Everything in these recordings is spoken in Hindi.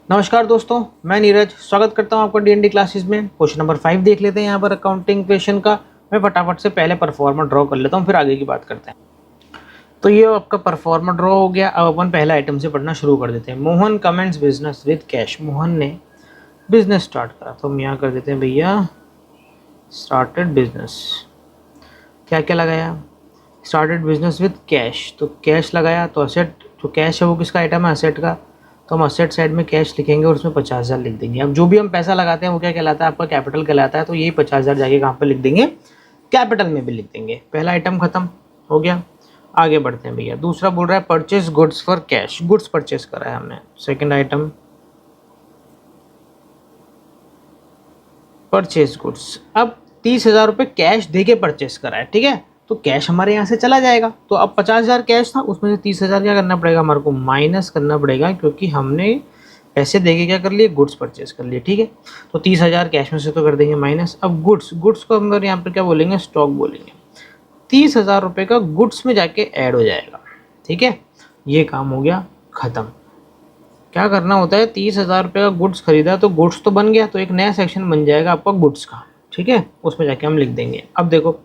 नमस्कार दोस्तों, मैं नीरज स्वागत करता हूं आपका डीएनडी क्लासेस में। क्वेश्चन नंबर 5 देख लेते हैं यहाँ पर अकाउंटिंग क्वेश्चन का। मैं फटाफट से पहले परफॉर्मा ड्रॉ कर लेता हूं, फिर आगे की बात करते हैं। तो ये आपका परफॉर्मा ड्रॉ हो गया। अब अपन पहले आइटम से पढ़ना शुरू कर देते हैं। Mohan comments business with cash. Mohan ने बिजनेस स्टार्ट करा, तो हम यहाँ कर देते हैं भैया स्टार्टेड बिजनेस। क्या क्या लगाया? स्टार्टेड बिजनेस विद कैश, तो कैश लगाया। तो असेट जो कैश है वो किसका आइटम है? असेट का। तो हम असेट साइड में कैश लिखेंगे और उसमें 50,000 लिख देंगे। अब जो भी हम पैसा लगाते हैं वो क्या कहलाता है? आपका कैपिटल कहलाता है। तो यही 50,000 जाके कहाँ पे लिख देंगे? कैपिटल में भी लिख देंगे। पहला आइटम खत्म हो गया। आगे बढ़ते हैं भैया। दूसरा बोल रहा है purchase goods for cash. Goods purchase करा है हमने। Second item purchase goods. अब 30,000 रुपये कैश दे के परचेस करा है, ठीक है। तो कैश हमारे यहाँ से चला जाएगा। तो अब 50,000 कैश था, उसमें से 30,000 क्या करना पड़ेगा? हमारे को माइनस करना पड़ेगा, क्योंकि हमने पैसे दे के क्या कर लिए? गुड्स परचेस कर लिए, ठीक है। तो 30,000 कैश में से तो कर देंगे माइनस। अब गुड्स को हम यहाँ पर क्या बोलेंगे? स्टॉक बोलेंगे। 30,000 रुपये का गुड्स में जाके ऐड हो जाएगा, ठीक है। ये काम हो गया खत्म। क्या करना होता है? 30,000 रुपये का गुड्स खरीदा, तो गुड्स तो बन गया, तो एक नया सेक्शन बन जाएगा आपका गुड्स का, ठीक है। उसमें जाके हम लिख देंगे। अब देखो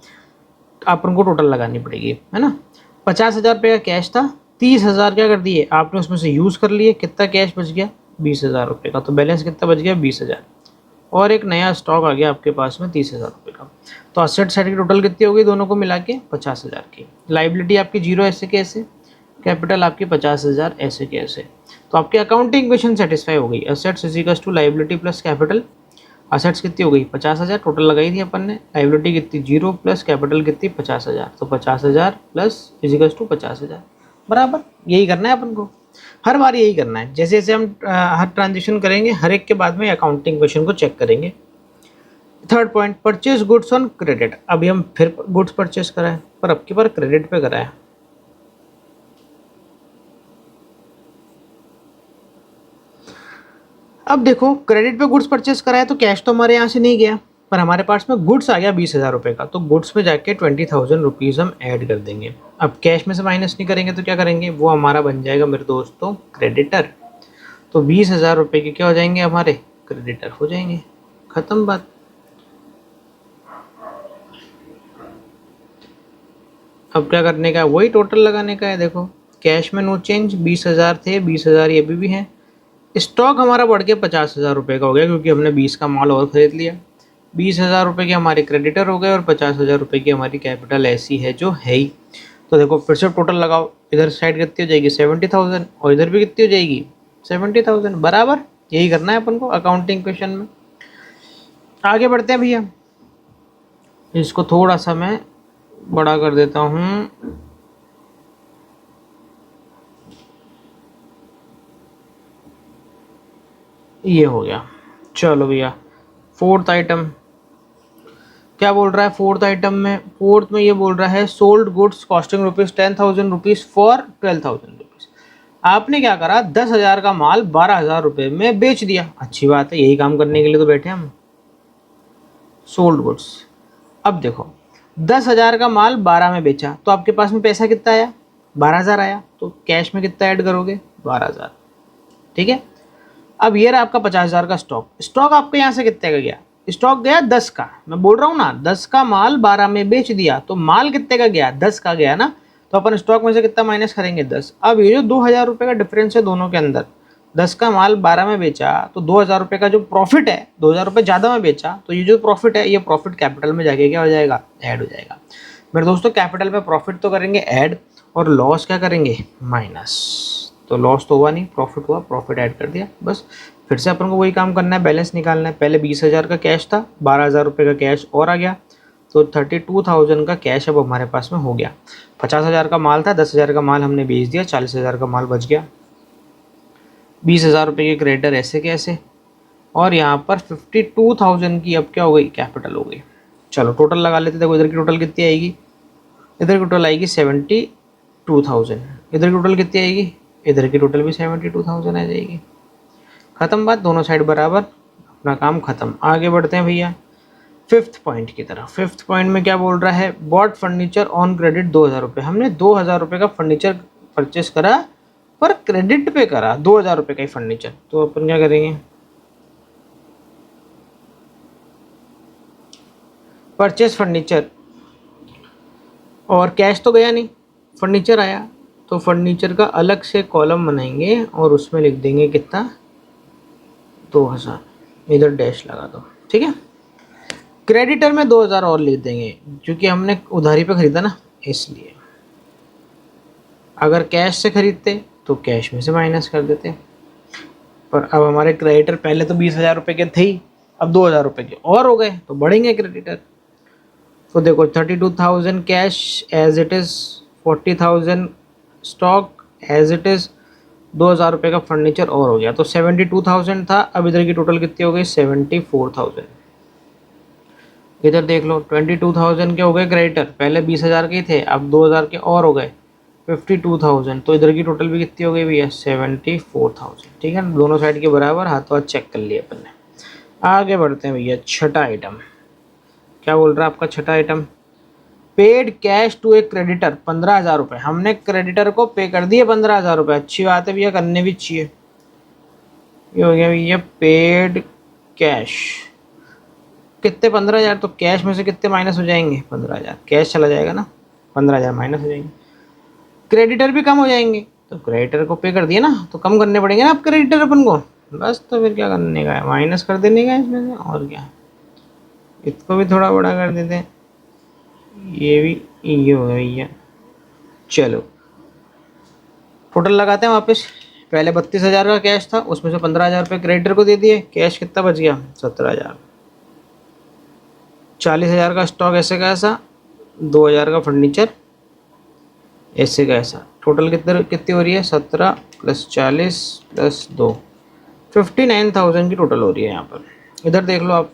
अपन को टोटल लगानी पड़ेगी, है ना। 50,000 रुपये का कैश था, 30,000 क्या कर दिए आपने उसमें से यूज़ कर लिए। कितना कैश बच गया? 20,000 रुपये का। तो बैलेंस कितना बच गया? 20,000। और एक नया स्टॉक आ गया आपके पास में 30,000 रुपये का। तो असेट साइड की टोटल कितनी हो गई दोनों को मिला के? 50,000 की। लाइबिलिटी आपकी 0 ऐसे के ऐसे, कैपिटल आपकी 50,000 ऐसे के ऐसे। तो आपकी अकाउंटिंग इक्वेशन सेटिस्फाई हो गई। Assets is equals to liability plus capital. Assets कितनी हो गई? 50,000 टोटल लगाई थी अपन ने। लाइबिलिटी कितनी? 0 प्लस कैपिटल कितनी? 50,000। तो 50,000 प्लस इज इक्वल्स टू 50,000 बराबर। यही करना है अपन को, हर बार यही करना है। जैसे जैसे हम हर ट्रांजेक्शन करेंगे, हर एक के बाद में अकाउंटिंग इक्वेशन को चेक करेंगे। Third point, purchase goods on credit. अभी हम फिर गुड्स परचेज कराए, पर अब की बार क्रेडिट पे कराया। अब देखो क्रेडिट पे गुड्स परचेस करा है, तो कैश तो हमारे यहाँ से नहीं गया, पर हमारे पास में गुड्स आ गया 20,000 रुपये का। तो गुड्स में जाके 20,000 रुपीज़ हम ऐड कर देंगे। अब कैश में से माइनस नहीं करेंगे तो क्या करेंगे? वो हमारा बन जाएगा मेरे दोस्तों क्रेडिटर। तो 20,000 रुपये के क्या हो जाएंगे? हमारे क्रेडिटर हो जाएंगे। खत्म बात। अब क्या करने का है? वही टोटल लगाने का है। देखो कैश में नो चेंज, 20,000 थे, 20,000 ये भी हैं। स्टॉक हमारा बढ़ के 50,000 रुपये का हो गया, क्योंकि हमने 20 का माल और खरीद लिया। 20,000 रुपये के हमारे क्रेडिटर हो गए और 50,000 रुपये की हमारी कैपिटल ऐसी है जो है ही। तो देखो फिर से टोटल लगाओ। इधर साइड कितनी हो जाएगी? 70,000, और इधर भी कितनी हो जाएगी? 70,000 बराबर। यही करना है अपन को अकाउंटिंग क्वेश्चन में। आगे बढ़ते हैं भैया। इसको थोड़ा सा मैं बड़ा कर देता हूँ। ये हो गया। चलो भैया फोर्थ आइटम क्या बोल रहा है? फोर्थ आइटम में, फोर्थ में ये बोल रहा है sold goods costing rupees 10,000 rupees for 12,000 rupees. आपने क्या करा? 10,000 का माल 12,000 रुपये में बेच दिया। अच्छी बात है, यही काम करने के लिए तो बैठे हम। Sold goods. अब देखो 10,000 का माल 12 में बेचा, तो आपके पास में पैसा कितना आया? 12,000 आया। तो कैश में कितना ऐड करोगे? 12,000, ठीक है। अब ये रहा आपका 50,000 का स्टॉक। स्टॉक आपके यहाँ से कितने का गया? स्टॉक गया 10 का। मैं बोल रहा हूँ ना, 10 का माल 12 में बेच दिया, तो माल कितने का गया? 10 का गया ना। तो अपन स्टॉक में से कितना माइनस करेंगे? 10। अब ये जो 2,000 रुपये का डिफरेंस है दोनों के अंदर, 10 का माल 12 में बेचा, तो 2,000 रुपये का जो प्रॉफिट है, 2,000 रुपये ज़्यादा में बेचा, तो ये जो प्रॉफिट है, ये प्रॉफिट कैपिटल में जाके क्या हो जाएगा? ऐड हो जाएगा। मेरे दोस्तों कैपिटल में प्रॉफिट तो करेंगे ऐड, और लॉस क्या करेंगे? माइनस। तो लॉस तो हुआ नहीं, प्रॉफिट हुआ, प्रॉफिट ऐड कर दिया बस। फिर से अपन को वही काम करना है, बैलेंस निकालना है। पहले 20,000 का कैश था, 12,000 रुपये का कैश और आ गया, तो 32,000 का कैश अब हमारे पास में हो गया। 50,000 का माल था, 10,000 का माल हमने बेच दिया, 40,000 का माल बच गया। 20,000 रुपये के क्रेडिटर ऐसे कैसे, और यहाँ पर 52,000 की अब क्या हो गई? कैपिटल हो गई। चलो टोटल लगा लेते। देखो इधर की टोटल कितनी आएगी? इधर की टोटल आएगी 72,000। इधर की टोटल कितनी आएगी? इधर की टोटल भी 72,000 आ जाएगी। खत्म बात, दोनों साइड बराबर, अपना काम खत्म। आगे बढ़ते हैं भैया फिफ्थ पॉइंट की तरफ। फिफ्थ पॉइंट में क्या बोल रहा है? बॉट फर्नीचर ऑन क्रेडिट 2,000 रुपये। हमने 2,000 रुपये का फर्नीचर परचेस करा पर क्रेडिट पे करा 2,000 रुपये का ही फर्नीचर, तो अपन क्या करेंगे, परचेज फर्नीचर, और कैश तो गया नहीं, फर्नीचर आया, तो फर्नीचर का अलग से कॉलम बनाएंगे और उसमें लिख देंगे कितना, 2,000, इधर डैश लगा दो, ठीक है। क्रेडिटर में 2,000 और लिख देंगे क्योंकि हमने उधारी पे खरीदा ना, इसलिए। अगर कैश से खरीदते तो कैश में से माइनस कर देते, पर अब हमारे क्रेडिटर पहले तो 20,000 रुपये के थे ही, अब 2,000 रुपये के और हो गए, तो बढ़ेंगे क्रेडिटर। तो देखो 32,000 cash as it is, 40,000 stock as it is, 2,000 रुपये का फर्नीचर और हो गया, तो 72,000 था। अब इधर की टोटल कितनी हो गई, 74,000। इधर देख लो 22,000 के हो गए क्रेडिटर, पहले 20,000 के ही थे, अब 2,000 के और हो गए 52,000। तो इधर की टोटल भी कितनी हो गई भैया, 74,000, ठीक है। दोनों साइड के बराबर, हाथों हाथ चेक कर लिए अपन ने। आगे बढ़ते हैं भैया, छठा आइटम क्या बोल रहा है आपका छठा item, paid cash to a creditor 15,000 रुपये। हमने क्रेडिटर को पे कर दिए 15,000 रुपये, अच्छी बात है भैया, करने भी चाहिए। ये हो गया भैया पेड कैश, कितने 15,000, तो कैश में से कितने माइनस हो जाएंगे, 15,000 कैश चला जाएगा ना, 15,000 माइनस हो जाएंगे, क्रेडिटर भी कम हो जाएंगे, तो क्रेडिटर को पे कर दिए ना, तो कम करने पड़ेंगे ना अब क्रेडिटर अपन को, बस। तो फिर क्या करने का है, माइनस कर देने का इसमें से, और क्या, इसको भी थोड़ा बड़ा कर देते हैं, ये भी, ये हो गया भैया। चलो टोटल लगाते हैं वापस, पहले 32,000 का कैश था, उसमें से 15,000 रुपये क्रेडिटर को दे दिए, कैश कितना बच गया, 17,000। 40,000 का स्टॉक ऐसे का ऐसा, 2,000 का फर्नीचर ऐसे का ऐसा, टोटल कितनी हो रही है, 17 + 40 + 2, 59,000 की टोटल हो रही है यहाँ पर। इधर देख लो आप,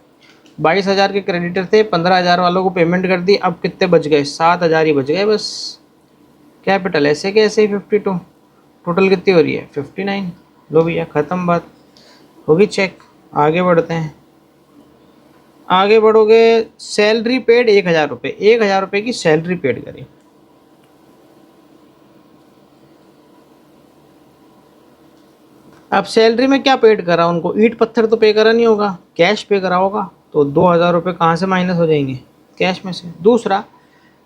22,000 के क्रेडिटर थे, 15,000 वालों को पेमेंट कर दी, अब कितने बच गए, 7,000 ही बच गए बस। कैपिटल ऐसे के ऐसे ही 52, टोटल कितनी हो रही है, 59। लो भैया ख़त्म बात, होगी चेक। आगे बढ़ते हैं, आगे बढ़ोगे, सैलरी पेड 1,000 रुपये, 1,000 रुपये की सैलरी पेड करी। अब सैलरी में क्या पेड करा उनको, ईंट पत्थर तो पे करा नहीं होगा, कैश पे करा होगा, तो 2,000 रुपये कहाँ से माइनस हो जाएंगे, कैश में से। दूसरा,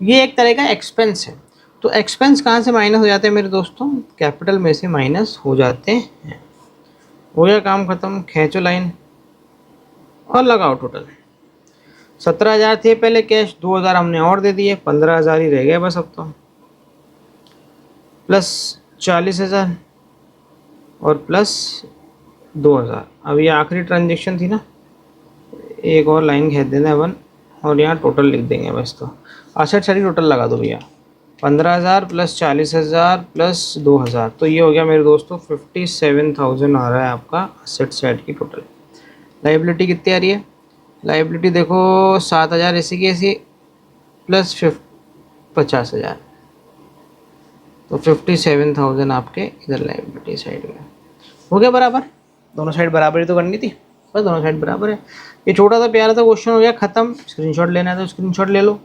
ये एक तरह का एक्सपेंस है, तो एक्सपेंस कहाँ से माइनस हो जाते हैं मेरे दोस्तों, कैपिटल में से माइनस हो जाते हैं। हो गया काम ख़त्म, खींचो लाइन और लगाओ टोटल। 17,000 थे पहले कैश, 2,000 हमने और दे दिए, 15,000 ही रह गए बस अब तो, प्लस 40,000 और प्लस 2,000। अब ये आखिरी ट्रांजेक्शन थी ना, एक और लाइन खींच देना अपन, और यहाँ टोटल लिख देंगे बस। तो असेट सारी टोटल लगा दो भैया, 15,000 + 40,000 + 2,000, तो ये हो गया मेरे दोस्तों 57,000 आ रहा है आपका असेट साइड की टोटल। लाइबिलिटी कितनी आ रही है, लाइबिलिटी देखो 7,000 ऐसी की ऐसी, प्लस 50,000, तो 57,000 आपके इधर लाइबिलिटी साइड में हो गया बराबर। दोनों साइड बराबर ही तो करनी थी, बस दोनों साइड बराबर है। ये छोटा सा प्यारा सा क्वेश्चन हो गया ख़त्म, स्क्रीनशॉट लेना है तो स्क्रीनशॉट ले लो,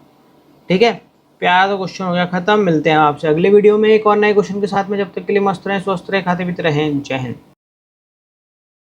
ठीक है। प्यारा सा क्वेश्चन हो गया ख़त्म, मिलते हैं आपसे अगले वीडियो में एक और नए क्वेश्चन के साथ में। जब तक के लिए मस्त रहें, स्वस्थ रहें, खाते पीते रहें, जय हिंद।